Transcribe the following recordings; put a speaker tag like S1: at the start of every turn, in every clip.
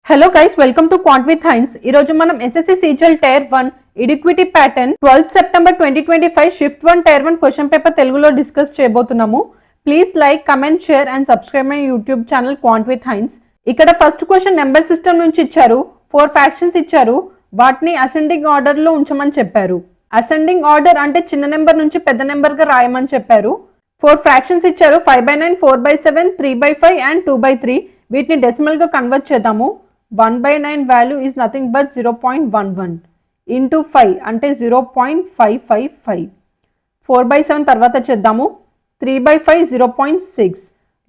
S1: Hello guys, welcome to Quant with Heinz. ఈ రోజు మనం SSC CGL Tier 1 Equity Pattern 12th September 2025 Shift 1 Tier 1 question paper తెలుగులో discuss చేయబోతున్నాము. Please like, comment, share and subscribe my YouTube channel Quant with Heinz. ఇక్కడ first question number system నుంచి ఇచ్చారు. 4 fractions ఇచ్చారు. వాటిని అసెండింగ్ ఆర్డర్ లో ఉంచమని చెప్పారు. అసెండింగ్ ఆర్డర్ అంటే చిన్న నెంబర్ నుంచి పెద్ద నెంబర్ గా రాయమని చెప్పారు. 4 ఫ్రాక్షన్స్ ఇచ్చారు. 5/9, 4/7, 3/5 అండ్ 2/3. వీటిని డెసిమల్ గా కన్వర్ట్ చేద్దాము. 1/9 value is nothing but 0.11 into 5 అంటే 0.555. 4/7 తర్వాత చేద్దాము. 3/5 0.6.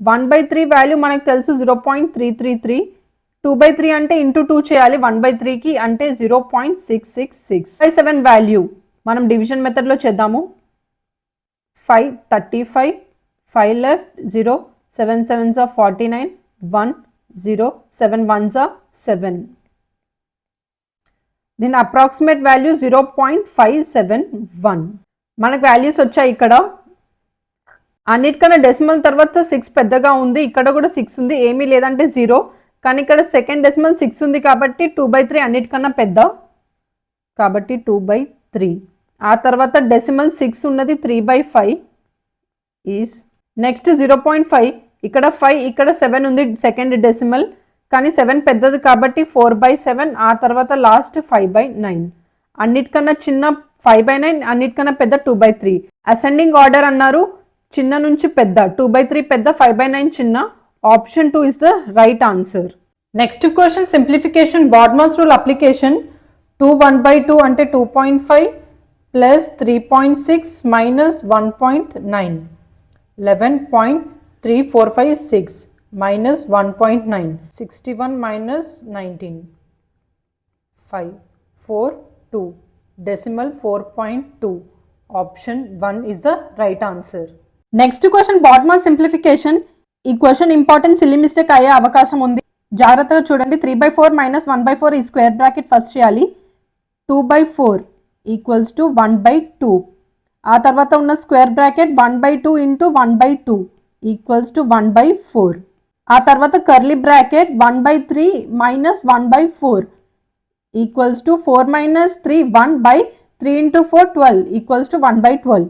S1: 1/3 వాల్యూ మనకు తెలుసు 0.333. 2/3 అంటే ఇంటూ 2 చేయాలి 1/3కి అంటే 0.666. 5/7 వాల్యూ మనం డివిజన్ మెథడ్లో చేద్దాము. 5 35, 5 left 0, 7 7s are 49, 1 0, 7 1s are 7. Then approximate value 0.571. మనకు వాల్యూస్ వచ్చాయి. ఇక్కడ అన్నిటికన్నా డెసిమల్ తర్వాత 6 పెద్దగా ఉంది. ఇక్కడ కూడా 6 ఉంది, ఏమీ లేదంటే 0. కానీ ఇక్కడ సెకండ్ డెసిమల్ 6 ఉంది కాబట్టి 2/3 అన్నిటికన్నా పెద్ద కాబట్టి 2/3. ఆ తర్వాత డెసిమల్ 6 ఉన్నది 3/5 ఈజ్ నెక్స్ట్ 0.5. ఇక్కడ 5, ఇక్కడ 7 ఉంది సెకండ్ డెసిమల్, కానీ 7 పెద్దది కాబట్టి 4/7. ఆ తర్వాత లాస్ట్ 5/9. అన్నిటికన్నా చిన్న 5/9, అన్నిటికన్నా పెద్ద 2/3. అసెండింగ్ ఆర్డర్ అన్నారు, చిన్న నుంచి పెద్ద 2/3 పెద్ద, 5/9 చిన్న. Option 2 is the right answer. Next question simplification BODMAS rule application. 2 1/2 అంటే 2.5 plus 3.6 minus 1.9. 11.3456 minus 1.9. 61 minus 19. 5 4 2. Decimal 4.2. Option 1 is the right answer. Next question BODMAS simplification. ఈ క్వశ్చన్ ఇంపార్టెంట్ సిల్లీ మిస్టేక్ అయ్యే అవకాశం ఉంది. జాగ్రత్తగా చూడండి. 3/4 minus 1/4 ఈ స్క్వేర్ బ్రాకెట్ ఫస్ట్ చేయాలి. 2/4 equals to 1/2. ఆ తర్వాత ఉన్న square bracket 1/2 into 1/2 equals to 1/4. ఆ తర్వాత curly bracket 1/3 minus 1/4 equals to 4 minus 3 1/3 into 4 12 equals to 1/12.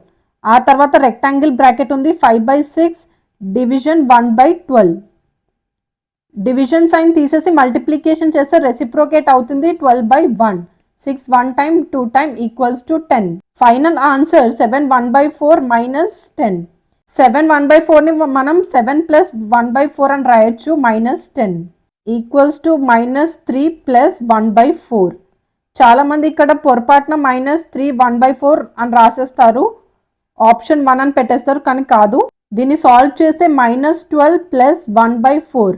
S1: ఆ తర్వాత రెక్టాంగిల్ బ్రాకెట్ ఉంది 5/6 డివిజన్ 1/12. డివిజన్ సైన్ తీసేసి మల్టిప్లికేషన్ చేస్తే రెసిప్రోకేట్ అవుతుంది 12/1. 6 1 time 2 time equals to 10. Final answer 7 1/4 minus 10. 7 1/4 ని మనం 7 plus 1/4 అని రాయొచ్చు minus 10 equals to minus 3 plus 1/4. చాలా మంది ఇక్కడ పొరపాటున minus 3 1/4 అని రాసేస్తారు. ఆప్షన్ 1 అని పెట్టేస్తారు, కానీ కాదు. దీన్ని సాల్వ్ చేస్తే minus 12 plus 1/4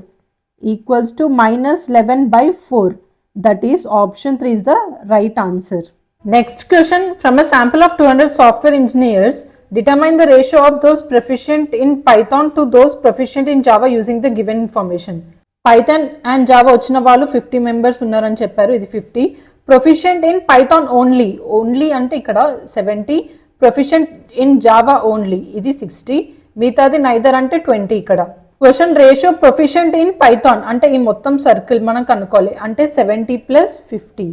S1: equals to minus 11/4. That is option 3 is the right answer. Next question, from a sample of 200 software engineers, determine the ratio of those proficient in Python to those proficient in Java using the given information. Python and Java వచ్చిన వాళ్ళు 50 members ఉన్నారని చెప్పారు. ఇది 50. Proficient in Python only అంటే ఇక్కడ 70. Proficient in Java only ఇది 60. మిగతాది neither అంటే 20. ఇక్కడ question ratio proficient in Python అంటే ఈ మొత్తం సర్కిల్ మనం కనుక్కోవాలి. అంటే 70 plus 50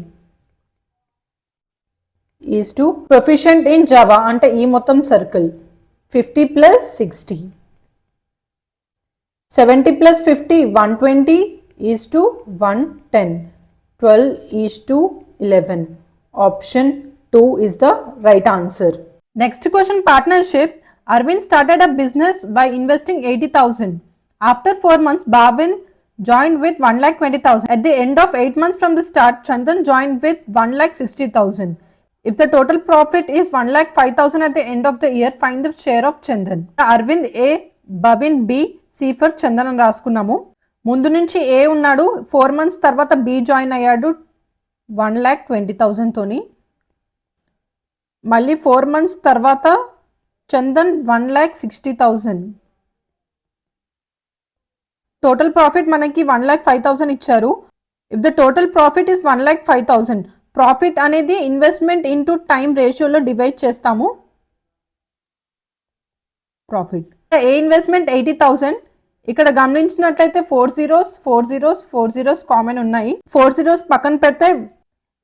S1: is to proficient in Java అంటే ఈ మొత్తం circle 50 plus 60. 70 plus 50 120 is to 110. 12 is to 11. Option 2 is the right answer. Next question partnership. Arvind started a business by investing 80,000. After 4 months, Bhavin joined with 1,20,000. At the end of 8 months from the start, Chandan joined with 1,60,000. If the total profit is 1,05,000 at the end of the year, find the share of Chandan. Arvind A, Bhavin B, C for Chandan అని రాసుకున్నాము. ముందు నుంచి A ఉన్నాడు, 4 months తర్వాత B join అయ్యాడు 1,20,000 తోని. మళ్ళీ 4 months తర్వాత Chandan 1,60,000. Total profit మనకి 1,05,000 ఇచ్చారు. If the total profit is 1,05,000, profit అనేది ఇన్వెస్ట్మెంట్ ఇంటూ టైం రేషియోలో డివైడ్ చేస్తాము. ప్రాఫిట్ ఏ ఇన్వెస్ట్మెంట్ 80,000, ఇక్కడ గమనించినట్లయితే 4 zeros 4 zeros 4 zeros కామన్ ఉన్నాయి. 4 zeros పక్కన పెడితే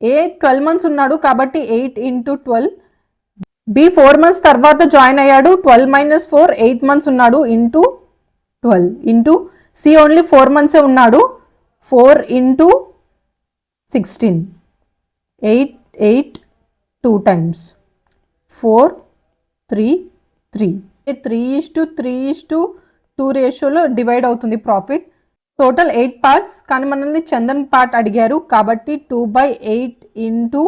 S1: A 12 months ఉన్నాడు కాబట్టి 8 into 12. B 4 months తర్వాత జాయిన్ అయ్యాడు 12 minus 4 8 months ఉన్నాడు into 12 into C only 4 months ఉన్నాడు 4 into 16 8 8 2 times 4 3 3 3:3:2 రేషియోలో డివైడ్ అవుతుంది ప్రాఫిట్. టోటల్ 8 పార్ట్స్ కానీ మనల్ని చందన్ పార్ట్ అడిగారు కాబట్టి 2/8 into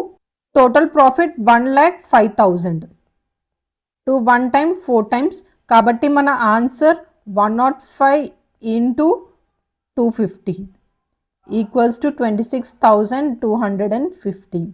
S1: total profit 1,05,000 to 1 time 4 times కాబట్టి మన answer 105 into 250 equals to 26,250.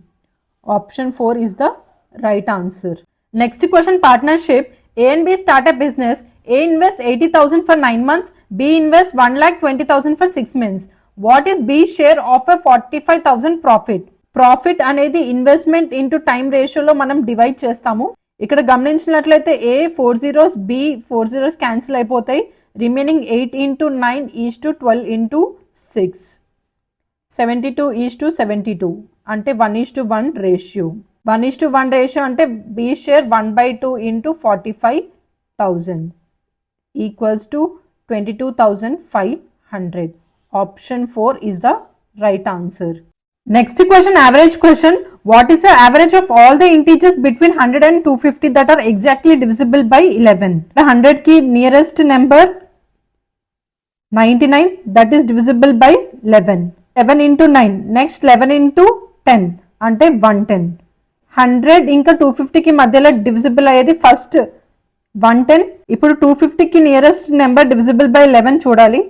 S1: Option 4 is the right answer. Next question, partnership. A and B start a business. A invest 80,000 for 9 months. B invest 1,20,000 for 6 months. What is B's share of a 45,000 profit? Profit అనేది investment into time రేషియోలో మనం divide చేస్తాము. ఇక్కడ గమనించినట్లయితే A 4 zeros, B 4 zeros cancel అయిపోతాయి. Remaining 8 into 9 is to 12 into 6. 72 is to 72 అంటే 1:1 ratio. 1:1 ratio అంటే B share 1/2 into 45,000 equals to 22,500. Option 4 is the right answer. Next question, average question. What is the average of all the integers between 100 and 250 that are exactly divisible by 11? The 100 ki nearest number 99 that is divisible by 11. 11 into 9. Next 11 into 10 అంటే 110. 100 ఇంకా 250 కి మధ్యలో divisible అయ్యేది first 110. ఇప్పుడు 250 కి nearest number divisible by 11 చూడాలి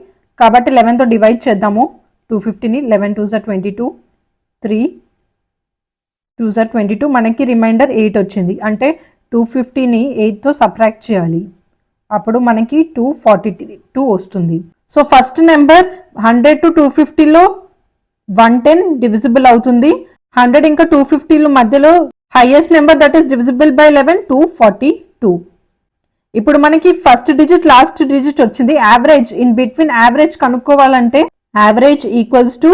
S1: కాబట్టి 11 తో డివైడ్ చేద్దాము 250ని. 11 2s are 22, 3 2s are 22, మనకి రిమైండర్ 8 వచ్చింది. అంటే 250ని 8 తో సబ్ట్రాక్ట్ చేయాలి అప్పుడు మనకి 242 వస్తుంది. సో ఫస్ట్ నెంబర్ 100 to 250లో 110 డివిజిబుల్ అవుతుంది. 100 ఇంకా 250 మధ్యలో highest number that is divisible by 11 242. ఇప్పుడు మనకి ఫస్ట్ డిజిట్ లాస్ట్ డిజిట్ వచ్చింది. యావరేజ్ ఇన్ బిట్వీన్ యావరేజ్ కనుక్కోవాలంటే average equals to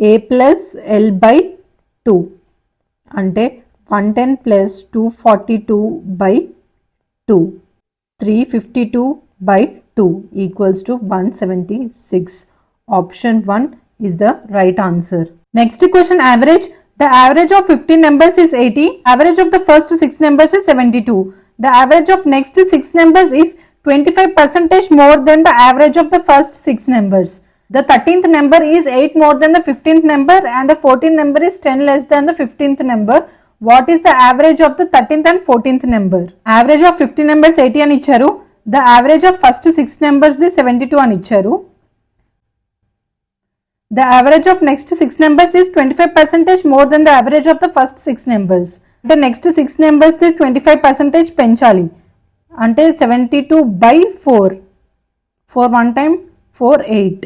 S1: A plus L by 2 అంటే 110 plus 242 by 2 352 by 2 equals to 176. Option 1 is the right answer. Next question, average. The average of 15 numbers is 80. Average of the first 6 numbers is 72. The average of next 6 numbers is 25% more than the average of the first 6 numbers. The 13th number is 8 more than the 15th number and the 14th number is 10 less than the 15th number. What is the average of the 13th and 14th number? Average of 15 numbers 80 అని ఇచ్చారు. The average of first 6 numbers is 72 అని ఇచ్చారు. The average of next 6 numbers is 25% more than the average of the first 6 numbers. The next 6 numbers is 25% పెంచాలి అంటే 72 by 4. 4 1 time 4 8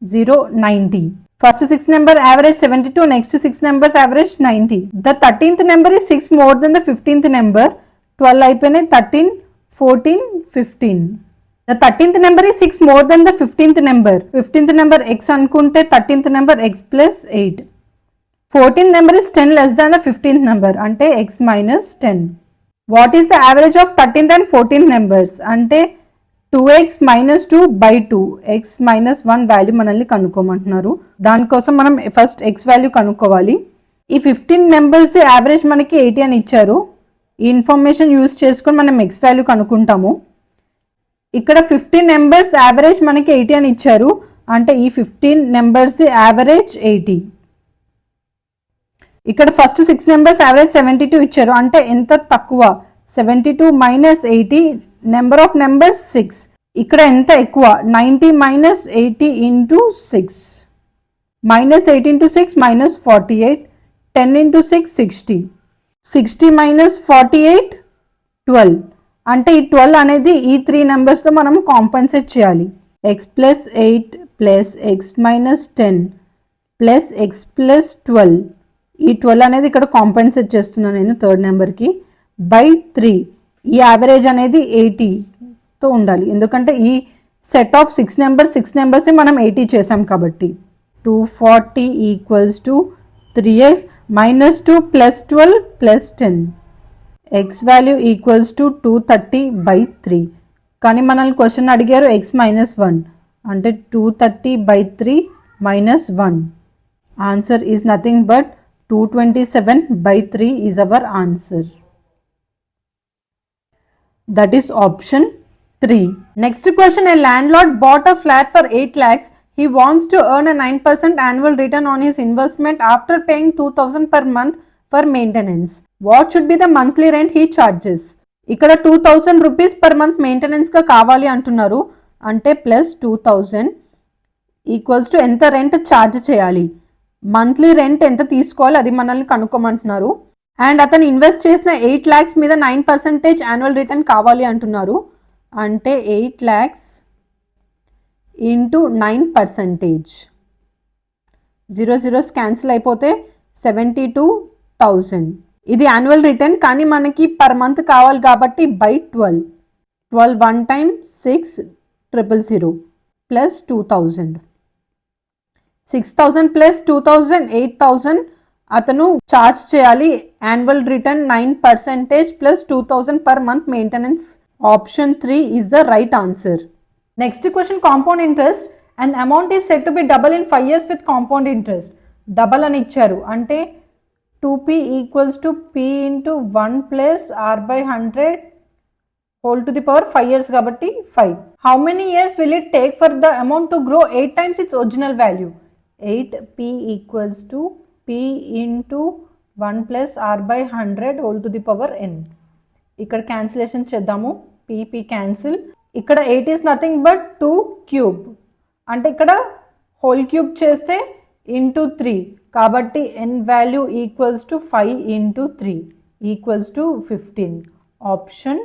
S1: 0 90. First 6 number average 72, next 6 numbers average 90. The 13th number is 6 more than the 15th number. 12 అయిపోయినాయి 13 14 15. The 13th number is 6 more than the 15th number. 15th number x అనుకుంటే 13th number x plus 8. 14th number is 10 less than the 15th number అంటే x minus 10. What is the average of 13th and 14th numbers? అంటే 2x minus 2 by 2. x minus 1 value మనల్ని కనుక్కోమంటున్నారు. దానికోసం మనం first x value కనుక్కోవాలి. ఈ 15 numbers average మనకి 80 అని ఇచ్చారు. ఈ ఇన్ఫర్మేషన్ యూజ్ చేసుకొని మనం x వాల్యూ కనుక్కుంటాము. ఇక్కడ 15 నెంబర్స్ యావరేజ్ మనకి 80 అని ఇచ్చారు అంటే ఈ 15 నెంబర్స్ యావరేజ్ 80. ఇక్కడ ఫస్ట్ 6 నెంబర్స్ యావరేజ్ 72 ఇచ్చారు అంటే ఎంత తక్కువ 72 minus 80 నెంబర్ ఆఫ్ నెంబర్స్ 6. ఇక్కడ ఎంత ఎక్కువ 90 minus 80 into 6 minus 8 into 6 minus 48. 10 into 6 60. 60 minus 48 12 అంటే ఈ 12 అనేది ఈ 3 నెంబర్స్తో మనం కాంపెన్సేట్ చేయాలి. x plus 8 plus x minus 10 plus x plus 12. ఈ 12 అనేది ఇక్కడ కాంపెన్సేట్ చేస్తున్నాను నేను థర్డ్ నెంబర్కి బై 3. ఈ యావరేజ్ అనేది 80తో ఉండాలి ఎందుకంటే ఈ సెట్ ఆఫ్ 6 నెంబర్స్ మనం 80 చేసాం కాబట్టి 240 equals to 3x minus 2 plus 12 plus 10. x value equals to 230/3. కానీ మనల్ని క్వశ్చన్ అడిగారు x minus 1 అంటే 230/3 minus 1. Answer is nothing but 227/3 is our answer. That is option 3. Next question, a landlord bought a flat for 8 lakhs. He wants to earn a 9% annual return on his investment after paying 2000 per month for maintenance. What should be the monthly rent he charges? ఇక్కడ 2000 rupees per month maintenance గా కావాలి అంటున్నారు. అంటే plus 2000 equals to ఎంత rent charge చేయాలి, monthly rent ఎంత తీసుకోవాలి అది మనల్ని కనుక్కోమంటున్నారు. అండ్ అతను ఇన్వెస్ట్ చేసిన 8 lakhs మీద 9% యాన్యువల్ రిటర్న్ కావాలి అంటున్నారు. అంటే 8 lakhs ఇంటూ 9%. 0 zeros క్యాన్సిల్ అయిపోతే 72,000. ఇది యాన్యువల్ రిటర్న్ కానీ మనకి పర్ మంత్ కావాలి కాబట్టి బై 12. 12 1 time 6,000 plus 2000. 6000 ప్లస్ 2000 8000 అతను చార్జ్ చేయాలి. Annual return 9% plus 2000 per month maintenance. Option 3 is the right answer. Next question, compound interest. An amount is said to be double in 5 years with compound interest. Double అని ఇచ్చారు అంటే 2p equals to p into 1 plus r by 100 whole to the power 5 years కాబట్టి 5. How many years will it take for the amount to grow 8 times its original value? 8p equals to p into 1 plus r by 100 whole to the power n. ఇక్కడ cancellation చేద్దాము. p cancel. ఇక్కడ 8 is nothing but 2 cube అంటే ఇక్కడ whole cube చేస్తే into 3 కాబట్టి n value equals to 5 into 3 equals to 15. Option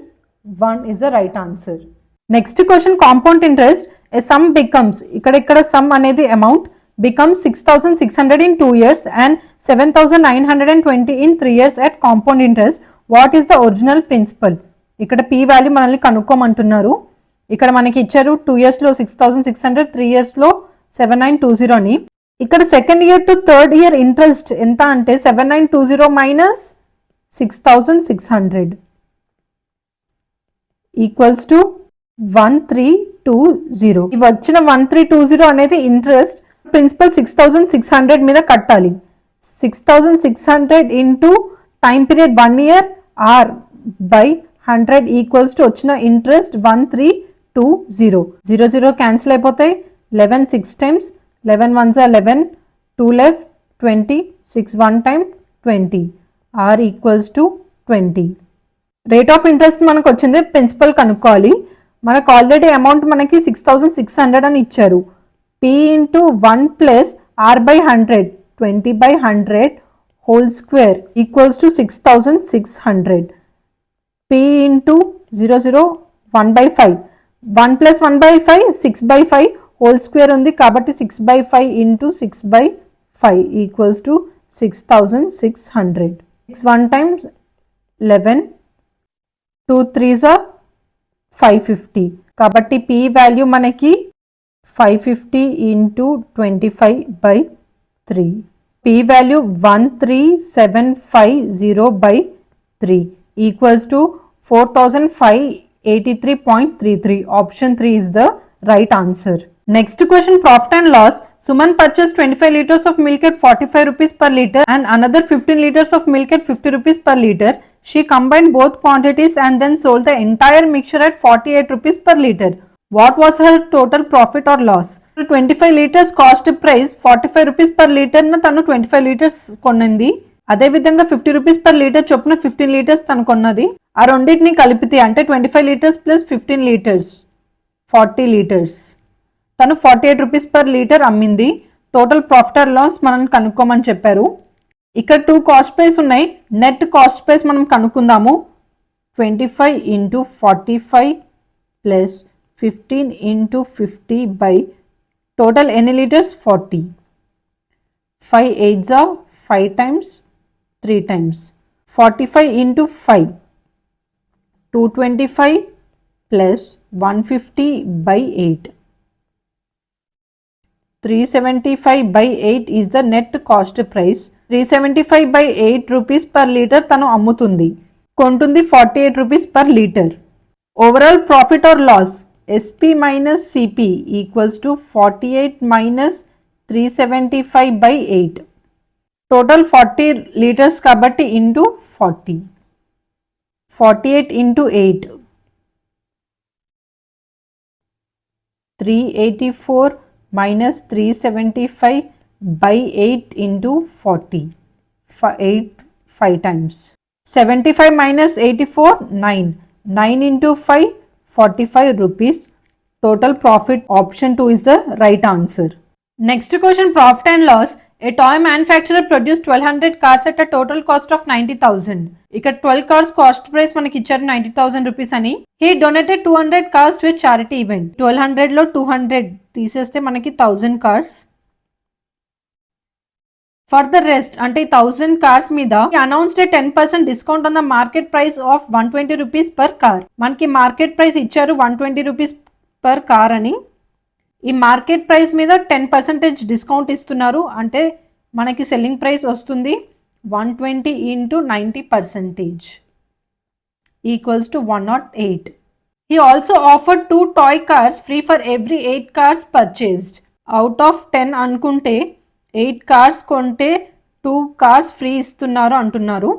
S1: 1 is the right answer. Next question, compound interest. A some becomes, ఇక్కడ some అనేది amount becomes 6,600 in 2 years and 7,920 in 3 years at compound interest. What is the original principal? ఇక్కడ p value మనల్ని కనుక్కోమంటున్నారు. ఇక్కడ మనకి ఇచ్చారు 2 years లో 6,600, 3 years లో 7,920 అని. ఇక్కడ second year to third year interest ఎంత అంటే 7,920 మైనస్ 6,600 ఈక్వల్స్ టు 1,320. ఇవి వచ్చిన 1,320 అనేది ఇంట్రెస్ట్. ప్రిన్సిపల్ 6,600 మీద కట్టాలి. 6,600 into time period 1 year R by 100 equals to వచ్చిన ఇంట్రెస్ట్ 1,320. 0 0 క్యాన్సిల్ అయిపోతాయి. 11 6 times, 11 ones are 11, 2 left 20, 6 1 time 20, r equals to 20. Rate of interest మనకు వచ్చింది, ప్రిన్సిపల్ కనుక్కోవాలి. మనకు ఆల్రెడీ అమౌంట్ మనకి 6,600 అని ఇచ్చారు. p into 1 plus r by 100 20/100 whole square equals to 6,600. p into 0 0 1/5 1 plus 1/5 6/5 whole square ఉంది కాబట్టి 6/5 into 6/5 equals to 6,600. 6 1 times 11, 2 3s are 550 కాబట్టి p వాల్యూ మనకి 550 into 25/3. p value 1,3750/3 equals to 4,583.33. Option 3 is the right answer. Next question, profit and loss. Suman purchased 25 liters of milk at 45 rupees per liter and another 15 liters of milk at 50 rupees per liter. She combined both quantities and then sold the entire mixture at 48 rupees per liter. What was her total profit or loss? 25 liters cost price 45 rupees per liter na tanu 25 liters కొన్నది. అదే విధంగా 50 rupees per litre చొప్పున 15 litres తను కొన్నది. ఆ రెండింటిని కలిపితే అంటే 25 లీటర్స్ ప్లస్ 15 లీటర్స్ 40 లీటర్స్. తను 48 రూపీస్ పర్ లీటర్ అమ్మింది. టోటల్ ప్రాఫిట్ ఆర్ లాస్ మనం కనుక్కోమని చెప్పారు. ఇక్కడ 2 కాస్ట్ ప్రైస్ ఉన్నాయి. నెట్ కాస్ట్ ప్రైస్ మనం కనుక్కుందాము. 25 into 45 plus 15 into 50 by total ఎన్ని litres 40. 5 8s are 5 times 3 times. 45 into 5 225 plus 150/8. 375/8 is the net cost price. 375/8 rupees per liter తను అమ్ముతుంది, కొంటుంది 48 rupees per liter. Overall profit or loss SP minus CP equals to 48 minus 375/8. Total 40 liters కాబట్టి into 40. 48 into 8. 384 minus 375/8 into 40. 5 times. 75 minus 84, 9. 9 into 5, 45 rupees. Total profit option 2 is the right answer. Next question, profit and loss. A toy manufacturer produced 1200 cars at a total cost of 90,000. ఇక్కడ 12 cars cost price మనకి ఇచ్చారు 90,000 rupees అని. He donated 200 cars to a charity event. 1200 లో 200 తీసేస్తే మనకి 1000 cars. For the rest అంటే 1000 cars మీద he announced a 10% discount on the market price of 120 rupees per car. మనకి మార్కెట్ ప్రైస్ ఇచ్చారు 120 rupees per car అని. ఈ మార్కెట్ ప్రైస్ మీద 10% డిస్కౌంట్ ఇస్తున్నారు, అంటే మనకి సెల్లింగ్ ప్రైస్ వస్తుంది 120 into 90% equals to 108. He also offered 2 toy cars free for every 8 cars purchased. Out of 10 అనుకుంటే 8 cars కొంటే 2 cars ఫ్రీ ఇస్తున్నారు అంటున్నారు.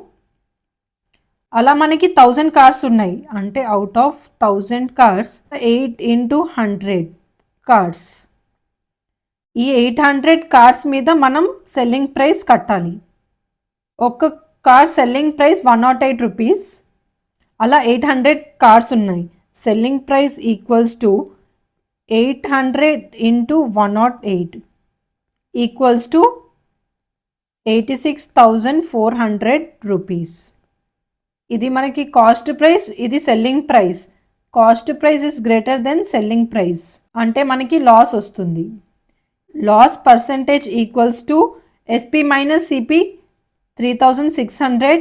S1: అలా మనకి 1000 cars ఉన్నాయి, అంటే out of 1000 cars 8 into 100 cars. ఈ 800 కార్స్ మీద మనం సెల్లింగ్ ప్రైస్ కట్టాలి. ఒక్క కార్ సెల్లింగ్ ప్రైస్ 108 రూపీస్. అలా 800 కార్స్ ఉన్నాయి. Selling price equals to 800 into 108 equals to 86,400 rupees. ఇది మనకి కాస్ట్ ప్రైస్, ఇది selling price. Cost price is greater than selling price, అంటే మనకి లాస్ వస్తుంది. Loss percentage equals to SP minus CP 3600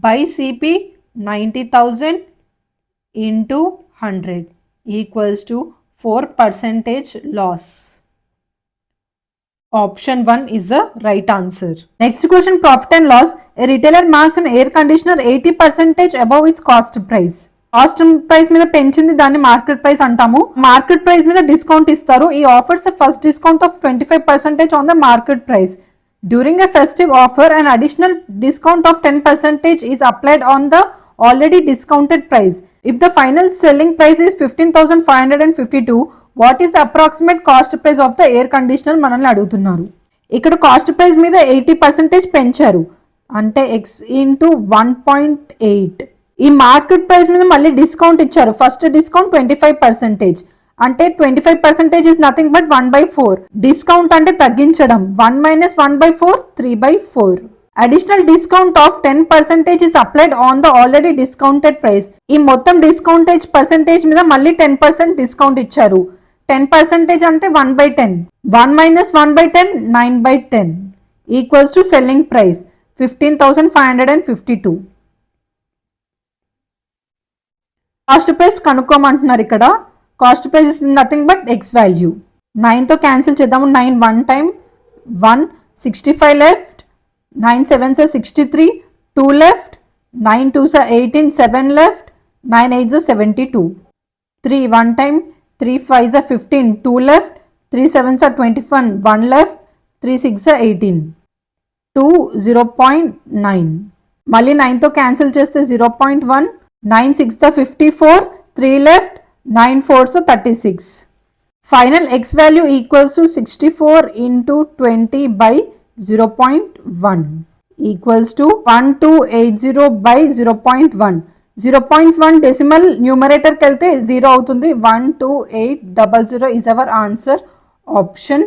S1: by CP 90,000 into 100 equals to 4% loss. Option 1 is the right answer. Next question, profit and loss. A retailer marks an air conditioner 80% above its cost price. Cost price మీద పెంచింది, దాన్ని market price అంటాము. Market price మీద discount ఇస్తారు. ఈ offers first discount of 25% on the market price. During a festive offer and additional discount of 10% is applied on the already discounted price. If the final selling price is 15,552, what is the approximate cost price of the air conditioner మనల్ని అడుగుతున్నారు. ఇక్కడ cost price మీద 80% పెంచారు, అంటే x into 1.8. ఈ market price మీద మళ్ళీ discount ఇచ్చారు. ఫస్ట్ డిస్కౌంట్ 25%, అంటే 25% ఇస్ నథింగ్ బట్ 1/4. డిస్కౌంట్ అంటే తగ్గించడం. 1 - 1/4 3/4. Additional discount of 10% is applied on the already discounted price. ఈ మొత్తం డిస్కౌంటేజ్ పర్సెంటేజ్ మీద మళ్ళీ 10% డిస్కౌంట్ ఇచ్చారు. 10% అంటే 1/10. 1 - 1/10 9/10 equals to selling price 15,552. Cost price కనుక్కోమంటున్నారు. ఇక్కడ cost price is nothing but X value. 9తో క్యాన్సిల్ చేద్దాము. 9 1 time 1, 65 left. 9 7s 63, 2 left. 9 2s 18, 7 left. 9 8s 72. 3 1 time 3 5s 15, 2 left. 3 7s 21, 1 left. 3 6s 18. 2 0.9. మళ్ళీ 9తో క్యాన్సిల్ చేస్తే 0.1. 9 6 54, 3 left. 9 4 36. Final x value equals to 64 into 20 by 0.1 equals to 1280 by 0.1. 0.1 decimal numerator kelte 0 అవుతుంది. 12800 is our answer. Option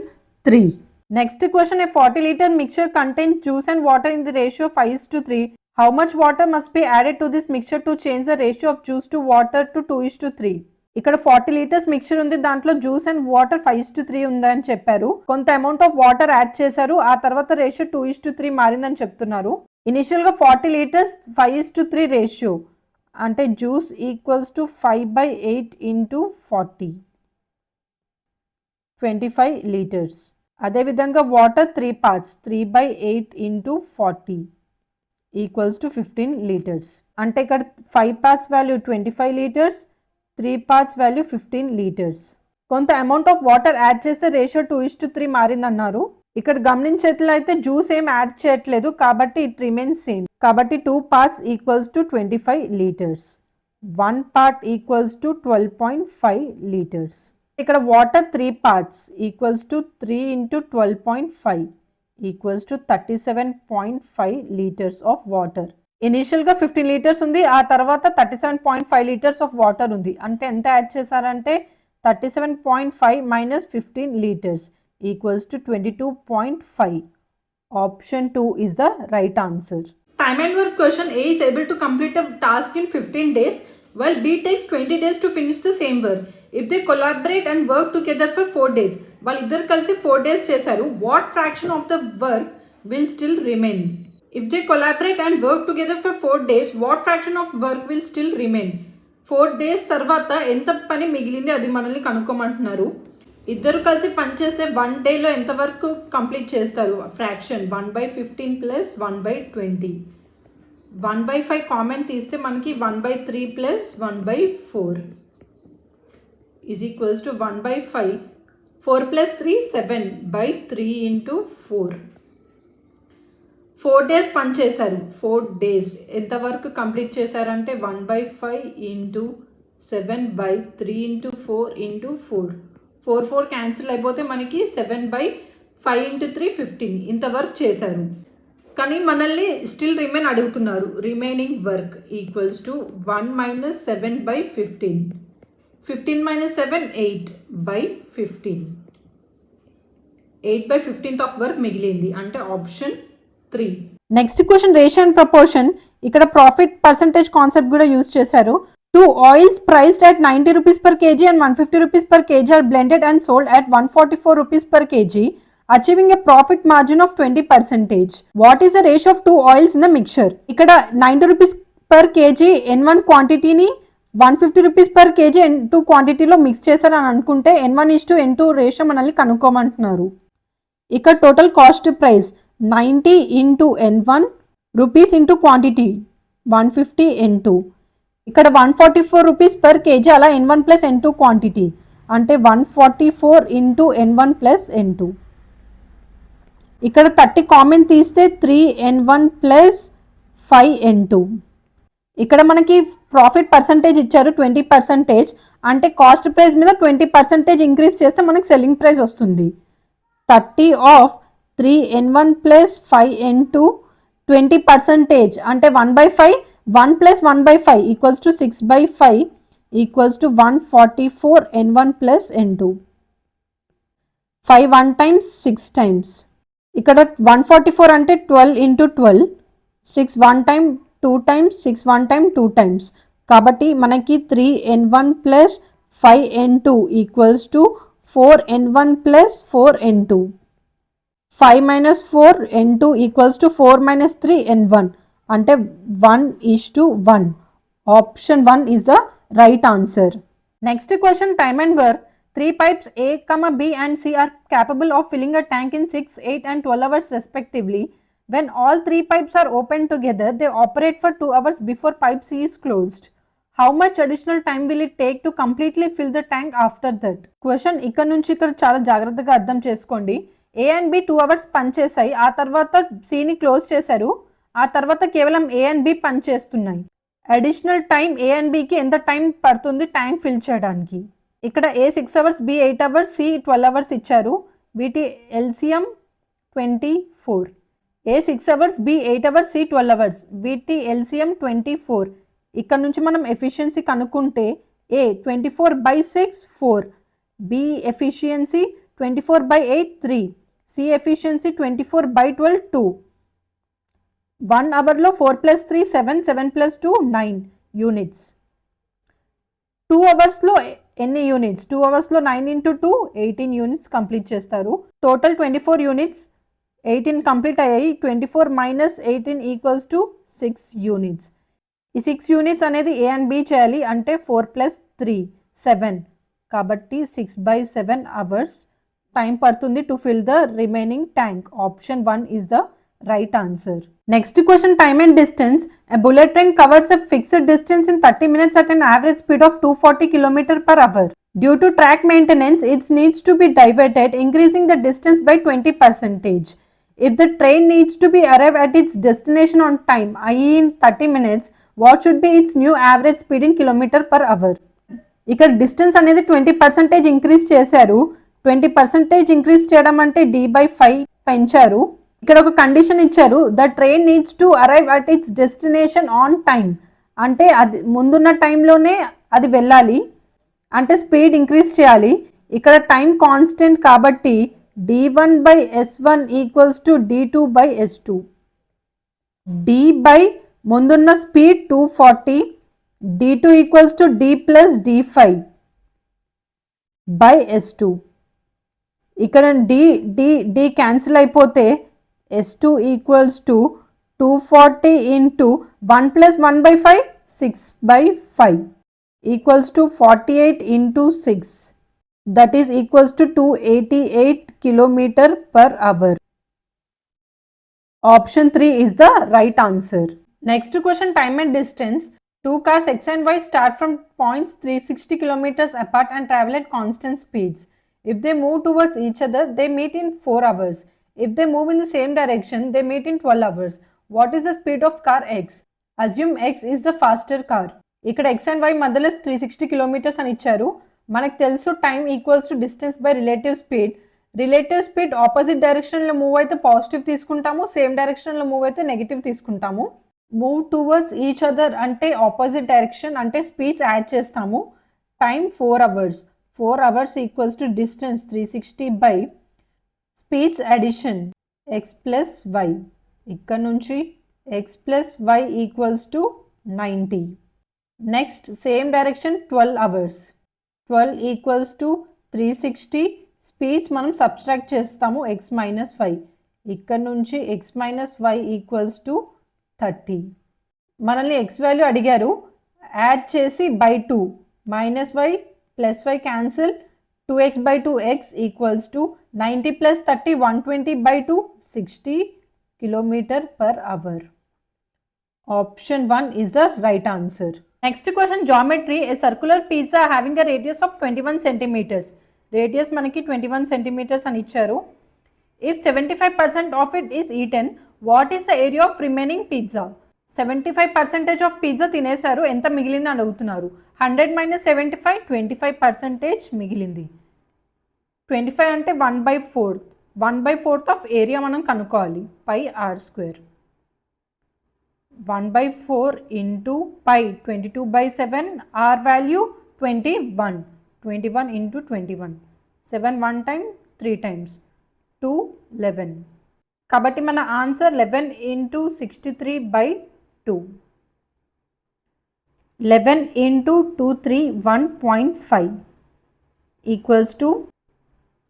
S1: 3. Next question, a 40 liter mixture contains juice and water in the ratio 5:3. How much water must be added to this mixture to change the ratio of juice to water to 2:3? ఇక్కడ 40 litres mixture ఉంది, దాంట్లో juice and water 5:3 ఉందని చెప్పారు. కొంత amount of water add చేశారు, ఆ తర్వాత ratio 2:3 మారిందని చెప్తున్నారు. ఇనిషియల్ గా 40 లీటర్స్ 5:3 రేషియో, అంటే juice equals to 5/8 into 40 25 litres. అదేవిధంగా water 3 parts 3/8 into 40 equals to 15 litres. అంటే ఇక్కడ 5 parts value 25 litres, 3 parts value 15 litres. కొంత అమౌంట్ ఆఫ్ వాటర్ యాడ్ చేస్తే రేషియో 2:3 మారిందన్నారు. ఇక్కడ గమనించేట్లయితే జ్యూస్ ఏం యాడ్ చేయట్లేదు కాబట్టి ఇట్ రిమైన్స్ సేమ్. కాబట్టి 2 parts equals to 25 litres, 1 part equals to 12.5 litres. ఇక్కడ water 3 parts equals to 3 into 12.5 equals to 37.5 litres of water. ఇనీషియల్గా 15 లీటర్స్ ఉంది, ఆ తర్వాత 37.5 లీటర్స్ ఆఫ్ వాటర్ ఉంది. అంటే ఎంత యాడ్ చేశారంటే 37.5 minus 15 liters equals to 22.5. Option 2 is the right answer. Time and work question. A is able to complete a task in 15 days while B takes 20 days to finish the same work. If they collaborate and work together for 4 days, while ఇద్దరు కలిసి 4 days చేశారు, what fraction of the work will still remain? If they collaborate and work together for 4 days, what fraction of work will still remain? 4 days తర్వాత ఎంత పని మిగిలింది అది మనల్ని కనుక్కోమంటున్నారు. ఇద్దరు కలిసి పని చేస్తే 1 డేలో ఎంత వరకు కంప్లీట్ చేస్తారు? Fraction 1/15 plus 1/20. 1/5 కామన్ తీస్తే మనకి 1/3 plus 1/4 is equals to 1/5. 4 plus 3 7/3 into 4. 4 days పని చేశారు. 4 days ఎంతవరకు కంప్లీట్ చేశారంటే 1/5 ఇంటూ 7/3 ఇంటూ 4 ఇంటూ 4. 4 క్యాన్సిల్ అయిపోతే మనకి 7/5 ఇంటూ 3 15 ఇంతవరకు చేశారు. కానీ మనల్ని స్టిల్ రిమైన్ అడుగుతున్నారు. Remaining work equals to 1 minus 7/15. 15 minus 7 8/15. 8/15th of work మిగిలింది అంటే option 3. Next question ratio and proportion. ఇక్కడ ప్రాఫిట్ పర్సంటేజ్ కాన్సెప్ట్ కూడా యూజ్ చేశారు. 2 oils priced at 90 rupees per kg and 150 rupees per kg are blended and sold at 144 rupees per kg, achieving a profit margin of 20%. What is the ratio of 2 oils in the mixture? ఇక్కడ 90 rupees per kg N1 క్వాంటిటీని 150 rupees per kg N2 క్వాంటిటీలో mix చేశారని అనుకుంటే N1:N2 ratio మనల్ని కనుక్కోమంటున్నారు. ఇక్కడ total cost price 90 into N1 rupees into quantity 150 N2. ఇక్కడ 144 rupees per kg అలా N1 plus N2 quantity అంటే 144 into N1 plus N2. ఇక్కడ 30 కామన్ తీస్తే 3N1 plus 5N2. ఇక్కడ మనకి ప్రాఫిట్ పర్సంటేజ్ ఇచ్చారు 20%. అంటే కాస్ట్ ప్రైస్ మీద 20% ఇంక్రీజ్ చేస్తే మనకి సెల్లింగ్ ప్రైస్ వస్తుంది. 30 of 3N1 plus 5N2 20% అంటే 1/5. 1 plus 1/5 equals to 6/5 equals to 144 N1 plus N2. 5 1 times 6 times. ఇక్కడ 144 అంటే 12 into 12. 6 1 time 2 times, 6 1 time 2 times. కాబట్టి మనకి 3N1 plus 5N2 equals to 4N1 plus 4N2. 5 minus 4N2 equals to 4 minus 3N1 అంటే 1:1. Option 1 is the right answer. Next question, time and work. 3 pipes A, B and C are capable of filling a tank in 6, 8 and 12 hours respectively. When all 3 pipes are opened together, they operate for 2 hours before pipe C is closed. How much additional time will it take to completely fill the tank after that? Question ఇక్కడ నుంచి ఇక్కడ చాలా జాగ్రత్తగా అర్థం చేసుకోండి. A and B 2 hours పనిచేసాయి, ఆ తర్వాత Cని close చేశారు, ఆ తర్వాత కేవలం A and B పనిచేస్తున్నాయి. అడిషనల్ టైం A and Bకి ఎంత టైం పడుతుంది ట్యాంక్ ఫిల్ చేయడానికి? ఇక్కడ A 6 hours, B 8 hours, C 12 hours ఇచ్చారు. వీటి LCM 24. A 6 hours, B 8 hours, C 12 hours. వీటి LCM 24. ఇక్కడ నుంచి మనం ఎఫిషియన్సీ కనుక్కుంటే A 24/6 4, B efficiency 24/8 3, C efficiency 24/12 2. 1 అవర్లో 4 plus 3 7, 7 plus 2 9 యూనిట్స్. 2 అవర్స్లో ఎన్ని యూనిట్స్? 2 అవర్స్లో 9 into 2 18 యూనిట్స్ కంప్లీట్ చేస్తారు. టోటల్ 24 యూనిట్స్, 18 కంప్లీట్ అయ్యాయి. 24 minus 18 equals to 6 యూనిట్స్. ఈ 6 యూనిట్స్ అనేది A and B చేయాలి అంటే 4 + 3 7 కాబట్టి 6/7 అవర్స్ టైం పడుతుంది to fill the remaining tank. Option 1 is the right answer. Next question, time and distance. A bullet train covers a fixed distance in 30 minutes at an average speed of 240 km per hour. Due to track maintenance, it needs to be diverted, increasing the distance by 20%. If the train needs to be arrive at its destination on time, i.e. in 30 minutes, what should be its new average speed in kilometer per hour? ఇక్కడ distance అనేది 20% increase చేశారు. 20% increase చేయడం అంటే d/5 పెంచారు. ఇక్కడ ఒక condition ఇచ్చారు, the train needs to arrive at its destination on time అంటే అది ముందున్న టైంలోనే అది వెళ్ళాలి అంటే స్పీడ్ ఇంక్రీజ్ చేయాలి. ఇక్కడ టైం కాన్స్టెంట్ కాబట్టి d1/s1 = d2/s2. d బై ముందున్న speed 240, d2 = d + d5 s2. ఇక్కడ d క్యాన్సిల్ అయిపోతే s2 = 240 into 1 + 1/5 6/5 = 48 into 6, that is equals to 288 km per hour. Option 3 is the right answer. Next question, time and distance. Two cars X and Y start from points 360 km apart and travel at constant speeds. If they move towards each other, they meet in 4 hours. If they move in the same direction, they meet in 12 hours. What is the speed of car X? Assume X is the faster car. ఇక్కడ X and Y మధ్యలో 360 km అని ఇచ్చారు. మనకు తెలుసు time equals to distance by relative speed. Relative speed opposite డైరెక్షన్లో move అయితే positive తీసుకుంటాము, same డైరెక్షన్లో మూవ్ అయితే నెగిటివ్ తీసుకుంటాము. మూవ్ టువర్డ్స్ ఈచ్ అదర్ అంటే ఆపోజిట్ డైరెక్షన్ అంటే స్పీడ్స్ యాడ్ చేస్తాము. Time 4 hours. 4 hours equals to distance 360 by speeds addition x + y. ఇక్కడ నుంచి x + y = 90. Next same direction 12 hours. 12 = 360. Speeds మనం సబ్స్ట్రాక్ట్ చేస్తాము x - y. ఇక్కడ నుంచి x - y = 30. మనల్ని x వాల్యూ అడిగారు, యాడ్ చేసి by2 -y + y cancel 2x/2x = 90 + 30 120/2 60 km per hour. Option 1 is the right answer. Next question, geometry. A circular pizza having a radius of 21 centimeters. Radius మనకి 21 centimeters అని ఇచ్చారు. If 75% of it is eaten, what is the area of remaining pizza? 75% of pizza తినేశారు, ఎంత మిగిలింది అని అడుగుతున్నారు. 100 - 75 25% మిగిలింది. 25 అంటే 1/4. 1/4 ఆఫ్ ఏరియా మనం కనుక్కోవాలి. πr². 1/4 into pi 22/7. R value 21. 21 into 21. 7 1 time 3 times 2 11. కాబట్టి మన answer 11 into 63/2. 11 into 231.5 equals to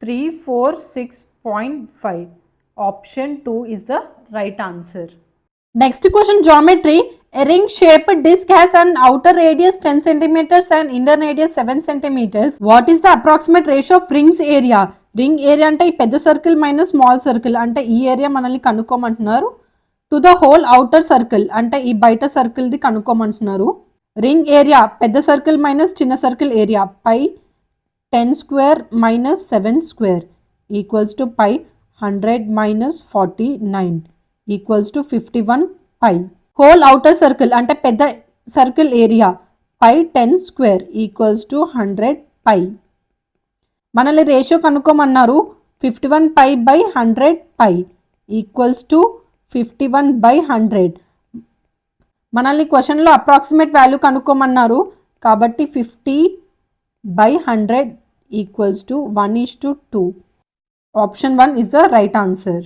S1: 346.5. Option 2 is the right answer. Next question, geometry. A ring shaped disc has an outer radius 10 centimeters and inner radius 7 centimeters. What is the approximate ratio of rings area? Ring area అంటే ఈ పెద్ద circle minus small circle అంటే ఈ area మనల్ని కనుక్కోమంటున్నారు. To the whole outer circle అంటే ఈ బయట సర్కిల్ది కనుక్కోమంటున్నారు. రింగ్ ఏరియా పెద్ద సర్కిల్ మైనస్ చిన్న circle area pi 10² - 7² equals to pi 100 - 49 equals to 51 pi. Whole outer circle అంటే పెద్ద circle area pi 10² equals to 100 pi. మనల్ని రేషియో కనుక్కోమన్నారు. 51 pi by 100 pi equals to 51/100. మనల్ని క్వశ్చన్లో అప్రాక్సిమేట్ వాల్యూ కనుక్కోమన్నారు కాబట్టి 50/100 equals to 1:2. Option 1 is the right answer.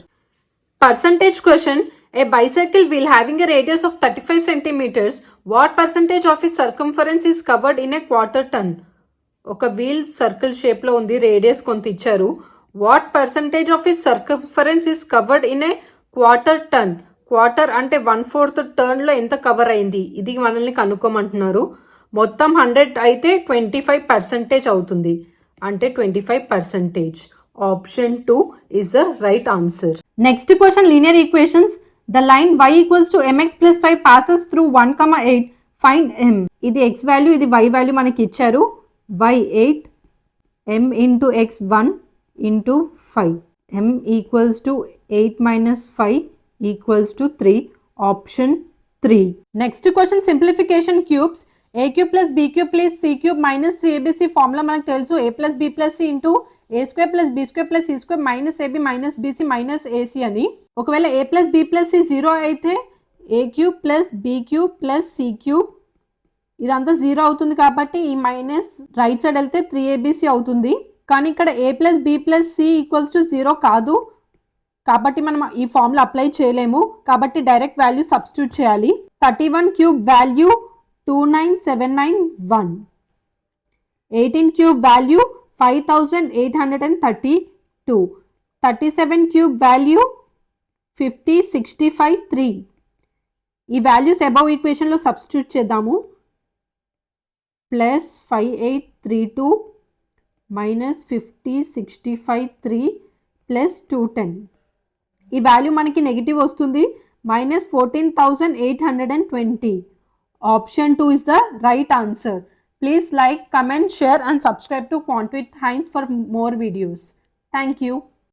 S1: Percentage question. A bicycle wheel having a radius of 35 centimeters. What percentage of its circumference is covered in a quarter ton? ఒక wheel circle షేప్లో ఉంది, radius కొంత ఇచ్చారు. What percentage of it circumference is covered in a quarter turn. Quarter అంటే 1/4 టర్న్లో ఎంత cover అయింది ఇది మనల్ని కనుక్కోమంటున్నారు. మొత్తం 100 అయితే 25% అవుతుంది, అంటే 25%. Option 2 is the right answer. Next question, linear equations. The line y equals to mx plus 5 passes through 1,8. Find m. ఇది x వాల్యూ, ఇది y వాల్యూ మనకి ఇచ్చారు. y 8, m into x 1 into 5. m equals to 8 minus 5 equals to 3. Option 3. Next question, simplification cubes. a cube plus b cube plus c cube minus 3abc formula మనకు తెలుసు. a plus b plus c into a square plus b square plus c square minus ab minus bc minus ac అని. ఒకవేళ a plus b plus c 0 అయితే a cube plus b cube plus c cube ఇదంతా 0 అవుతుంది, కాబట్టి ఈ minus right side వెళ్తే 3abc అవుతుంది. కానీ ఇక్కడ a plus b plus c equals to 0 కాదు, కాబట్టి మనం ఈ ఫార్ములా అప్లై చేయలేము. కాబట్టి డైరెక్ట్ వాల్యూ సబ్స్టిట్యూట్ చేయాలి. 31 cube value 29791. 18 cube value 5832. 37 cube value 50653. ఈ వాల్యూస్ అబౌవ్ ఈక్వేషన్లో సబ్స్టిట్యూట్ చేద్దాము. Plus 5832 minus 50653 plus 210. ఈ వాల్యూ మనకి నెగిటివ్ వస్తుంది, minus 14,820. Option 2 is the right answer. Please like, comment, share and subscribe to Quant with Heinz for more videos. Thank you.